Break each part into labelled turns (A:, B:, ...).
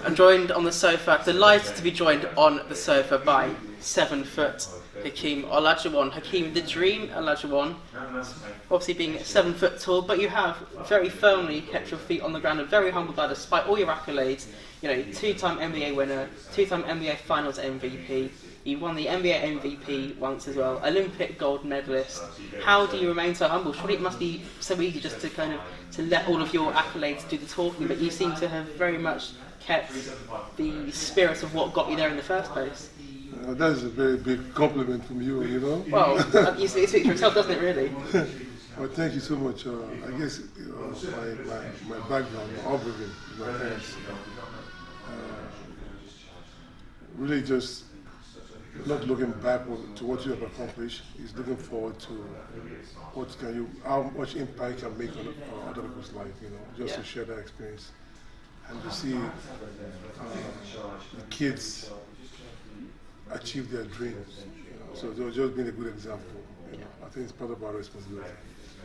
A: I'm joined on the sofa, delighted to be joined on the sofa by 7 foot Hakeem Olajuwon. Hakeem, the dream Olajuwon, obviously being 7 foot tall, but you have very firmly kept your feet on the ground and very humble guy despite all your accolades. You know, 2-time NBA winner, 2-time NBA Finals MVP. You won the NBA MVP once as well, Olympic gold medalist. How do you remain so humble? Surely it must be so easy just to kind of to let all of your accolades do the talking, but you seem to have very much kept the spirit of what got you there in the first place.
B: That is a very big compliment from you, you know.
A: Well, it speaks for itself, doesn't it, really?
B: Well, thank you so much. I guess my background, my upbringing, my parents, really just not looking backward to what you have accomplished. Is looking forward to how much impact you can make on other people's life. You know, just to share that experience and to see the kids achieve their dreams. You know, so they've just been a good example. You know, I think it's part of our responsibility.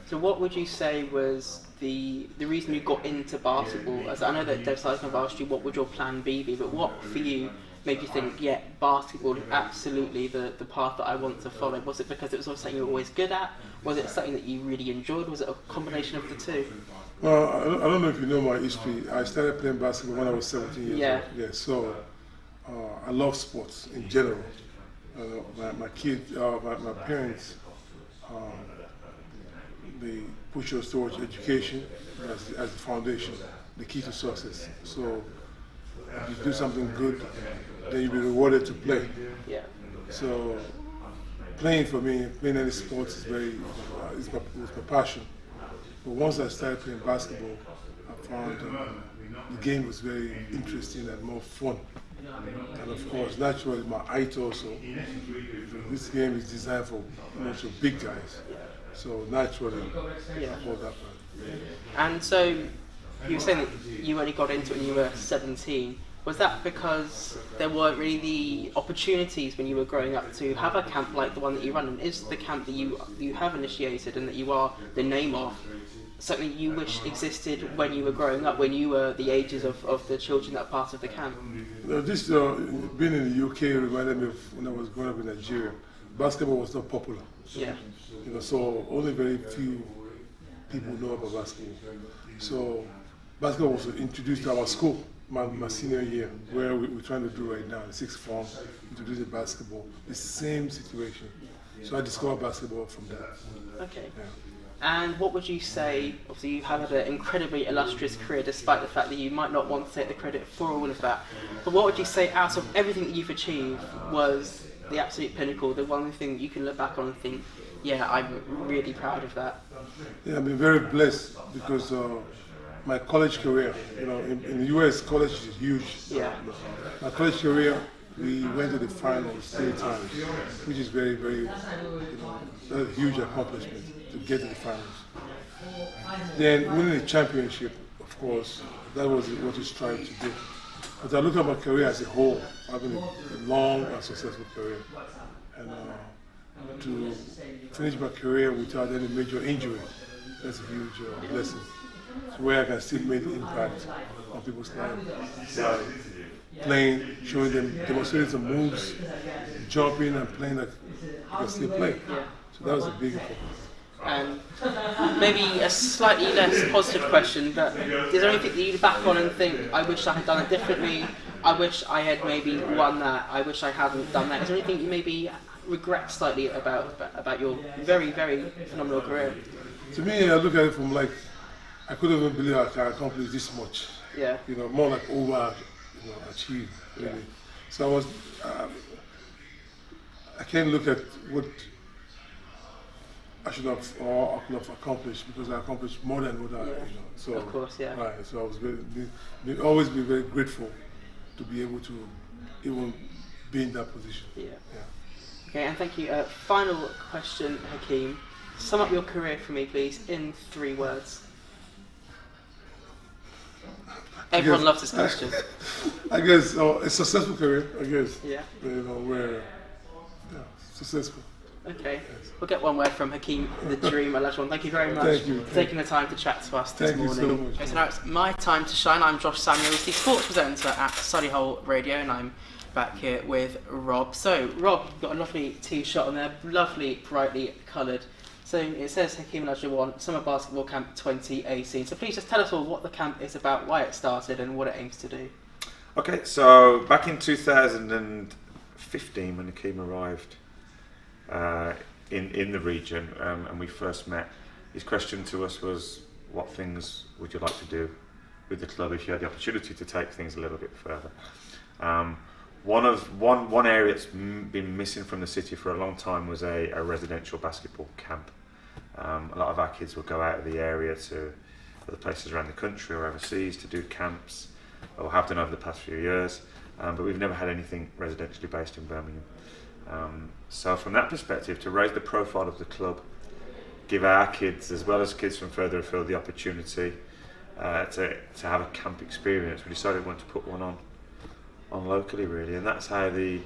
A: So what would you say was the reason you got into basketball? As I know that Dave Sizen have asked you what would your plan B be, but what for you made you think, yeah, basketball is absolutely the path that I want to follow? Was it because it was something you were always good at? Was it something that you really enjoyed? Was it a combination of the two?
B: Well, I don't know if you know my history. I started playing basketball when I was 17 years old. Yeah, so I love sports in general. My parents, they push us towards education as the foundation, the key to success. So if you do something good, then you'll be rewarded to play.
A: Yeah.
B: So playing for me, playing any sports is it's my passion. But once I started playing basketball, I found the game was very interesting and more fun. And of course, naturally, my height also. This game is designed for so big guys. So naturally, I hold that part.
A: And so you were saying that you only got into it when you were 17. Was that because there weren't really the opportunities when you were growing up to have a camp like the one that you run? And is the camp that you have initiated and that you are the name of something you wish existed when you were growing up, when you were the ages of the children that are part of the camp?
B: This being in the UK reminded me of when I was growing up in Nigeria. Basketball was not popular.
A: Yeah.
B: You know, so only very few people know about basketball. So basketball was introduced to our school, my senior year, where we're trying to do right now, the sixth form, introducing basketball. The same situation. So I discovered basketball from that.
A: Okay.
B: Yeah.
A: And what would you say, obviously you have had an incredibly illustrious career despite the fact that you might not want to take the credit for all of that, but what would you say out of everything that you've achieved was the absolute pinnacle, the one thing that you can look back on and think, yeah, I'm really proud of that?
B: Yeah, I've been very blessed because my college career, you know, in the US, college is huge.
A: Yeah.
B: My college career, we went to the finals 3 times, which is very, very, that's a huge accomplishment to get to the finals. Then winning the championship, of course, that was what we strived to do. But I look at my career as a whole, having a long and successful career. And to finish my career without any major injury, that's a huge blessing. It's where I can still make the impact on people's lives. By playing, showing them, demonstrating some moves, jumping and playing that I can still play. So that was a big important.
A: And maybe a slightly less positive question, but is there anything that you look back on and think, I wish I had done it differently, I wish I had maybe won that, I wish I hadn't done that? Is there anything you maybe regret slightly about your very, very phenomenal career?
B: To me, I look at it from like, I couldn't even believe I can accomplish this much.
A: Yeah.
B: You know, more like achieved, really. Yeah. So I can't look at what I should have or I could have accomplished because I accomplished more than what I, you know. So
A: of course, yeah.
B: Right. So I was always be very grateful to be able to even be in that position.
A: Yeah. Okay, and thank you. Final question, Hakeem. Sum up your career for me, please, in 3 words. Everyone loves this question.
B: I guess a successful career. I guess.
A: Yeah.
B: You know, where successful.
A: Okay, we'll get one word from Hakeem the Dream Olajuwon. Thank you very much
B: Thank you.
A: for taking the time to chat to us this
B: Thank you
A: morning.
B: so much.
A: Okay, so now it's my time to shine. I'm Josh Samuels, the sports presenter at Solihull Radio, and I'm back here with Rob. So, Rob, you've got a lovely tee-shot on there, lovely, brightly coloured. So it says Hakeem Olajuwon, Summer Basketball Camp 2018. So please just tell us all what the camp is about, why it started, and what it aims to do.
C: Okay, so back in 2015, when Hakeem arrived in the region and we first met, his question to us was, what things would you like to do with the club if you had the opportunity to take things a little bit further? One area that's been missing from the city for a long time was a residential basketball camp. A lot of our kids will go out of the area to other places around the country or overseas to do camps, or have done over the past few years, but we've never had anything residentially based in Birmingham. So from that perspective, to raise the profile of the club, give our kids, as well as kids from further afield, the opportunity to have a camp experience, we decided we wanted to put one on locally, really, and that's how the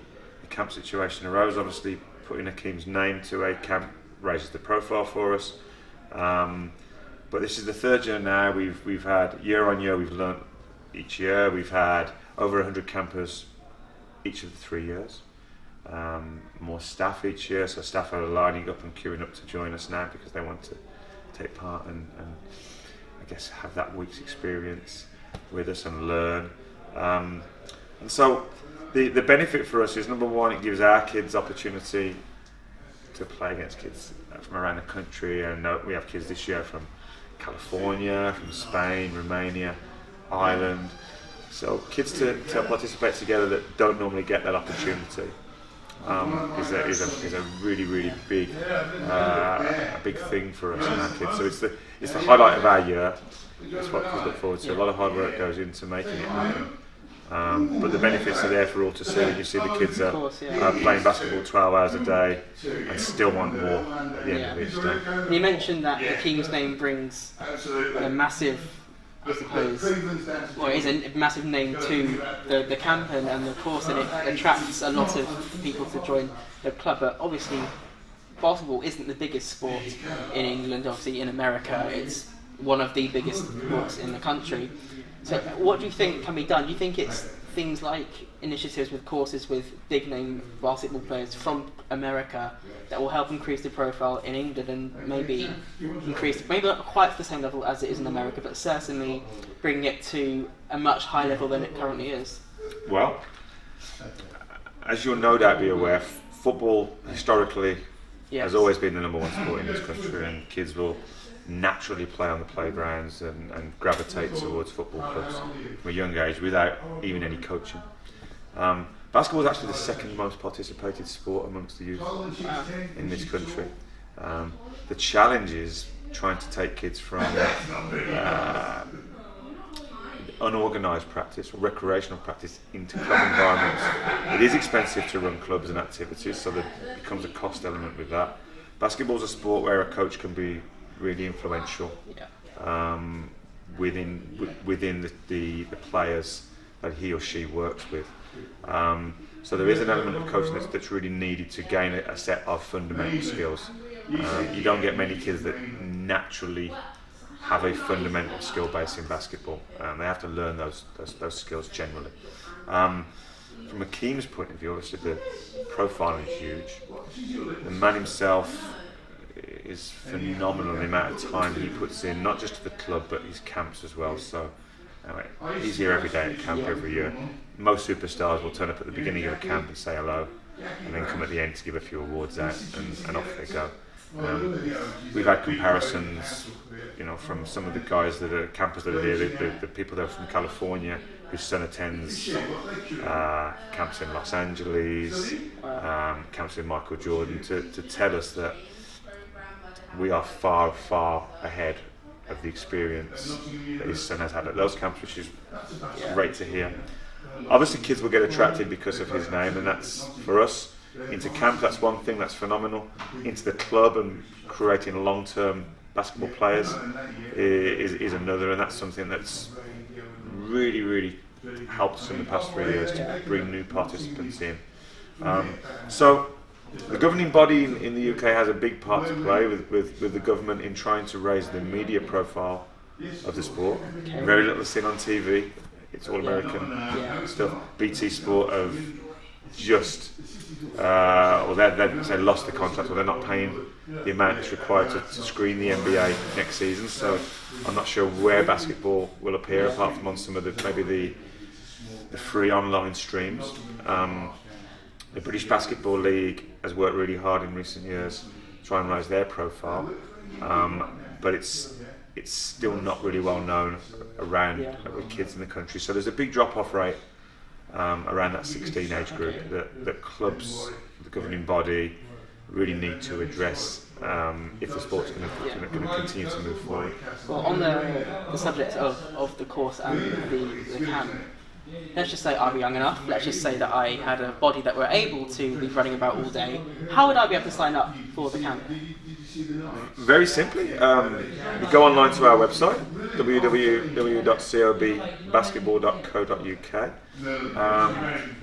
C: camp situation arose. Obviously, putting Hakeem's name to a camp raises the profile for us, but this is the third year now. We've had, year on year, we've learnt each year. We've had over 100 campers each of the 3 years, more staff each year, so staff are lining up and queuing up to join us now because they want to take part and I guess have that week's experience with us and learn. And so the benefit for us is, number one, it gives our kids opportunity to play against kids from around the country, and we have kids this year from California, from Spain, Romania, Ireland. So kids to participate together that don't normally get that opportunity is a really, really big big thing for us and our kids. So it's the highlight of our year. It's what kids look forward to. A lot of hard work goes into making it happen. But the benefits are there for all to see. You see the kids are playing basketball 12 hours a day and still want more at the end of each day.
A: You mentioned that Hakeem's name brings a massive, I suppose, or is a massive name to the camp and the course, and it attracts a lot of people to join the club. But obviously, basketball isn't the biggest sport in England. Obviously, in America, it's one of the biggest sports in the country. So what do you think can be done? Do you think it's things like initiatives with courses with big name basketball players from America that will help increase the profile in England and maybe maybe not quite the same level as it is in America, but certainly bring it to a much higher level than it currently is?
C: Well, as you'll no doubt be aware, football historically has always been the number one sport in this country, and kids will naturally play on the playgrounds and gravitate towards football clubs from a young age without even any coaching. Basketball is actually the second most participated sport amongst the youth in this country. The challenge is trying to take kids from unorganised practice or recreational practice into club environments. It is expensive to run clubs and activities, so there becomes a cost element with that. Basketball is a sport where a coach can be really influential within the players that he or she works with. So there is an element of coaching that's really needed to gain a set of fundamental skills. You don't get many kids that naturally have a fundamental skill base in basketball. They have to learn those skills generally. From Hakeem's point of view, obviously the profile is huge. The man himself is phenomenal, the amount of time he puts in, not just to the club but his camps as well. So he's here every day at camp every year. Most superstars will turn up at the beginning of a camp and say hello, and then come at the end to give a few awards out, and off they go. We've had comparisons, from some of the guys that are campers that are here, the people that are from California, whose son attends camps in Los Angeles, camps with Michael Jordan, to tell us that we are far, far ahead of the experience that his son has had at those camps, which is great to hear. Obviously, kids will get attracted because of his name, and that's, for us, into camp, that's one thing, that's phenomenal. Into the club and creating long-term basketball players is another, and that's something that's really, really helped us in the past 3 years to bring new participants in. So The governing body in the UK has a big part to play with the government in trying to raise the media profile of the sport. Very little is seen on TV. It's all American stuff. BT Sport have just, or they've lost the contract, or they're not paying the amount that's required to screen the NBA next season. So I'm not sure where basketball will appear, apart from on some of the free online streams. The British Basketball League has worked really hard in recent years to try and raise their profile, but it's still not really well known around with kids in the country. So there's a big drop-off rate around that 16 age group that clubs, the governing body, really need to address if the sport's going to continue to move forward.
A: Well, on the subject of the course and the camp, let's just say I'm young enough, let's just say that I had a body that were able to be running about all day. How would I be able to sign up for the camp?
C: Very simply, you go online to our website, www.cobbasketball.co.uk.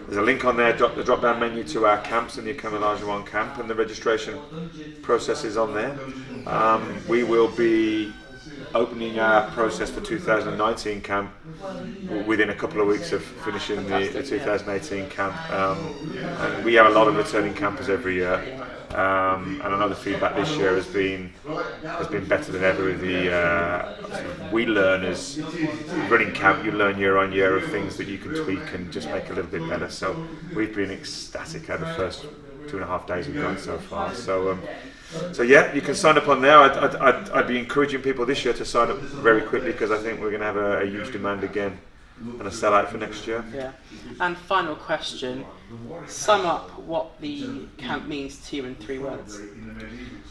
C: There's a link on there, the drop down menu to our camps and the Hakeem Olajuwon camp, and the registration process is on there. We will be opening our process for 2019 camp within a couple of weeks of finishing the 2018 camp. And we have a lot of returning campers every year. And I know the feedback this year has been better than ever. We learn as running camp, you learn year on year of things that you can tweak and just make a little bit better. So we've been ecstatic at the first 2.5 days we've gone so far. So yeah, you can sign up on there. I'd be encouraging people this year to sign up very quickly, because I think we're going to have a huge demand again and a sellout for next year.
A: Yeah. And final question, sum up what the camp means to you in 3 words.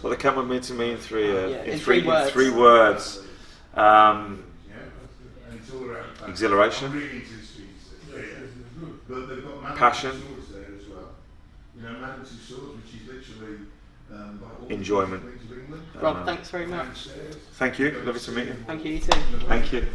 C: What the camp would mean to me in 3 years?
A: In three words.
C: In 3 words. Exhilaration, passion, enjoyment.
A: Rob, thanks very much.
C: Thank you. Lovely to meet you.
A: Thank you, you too.
C: Thank you.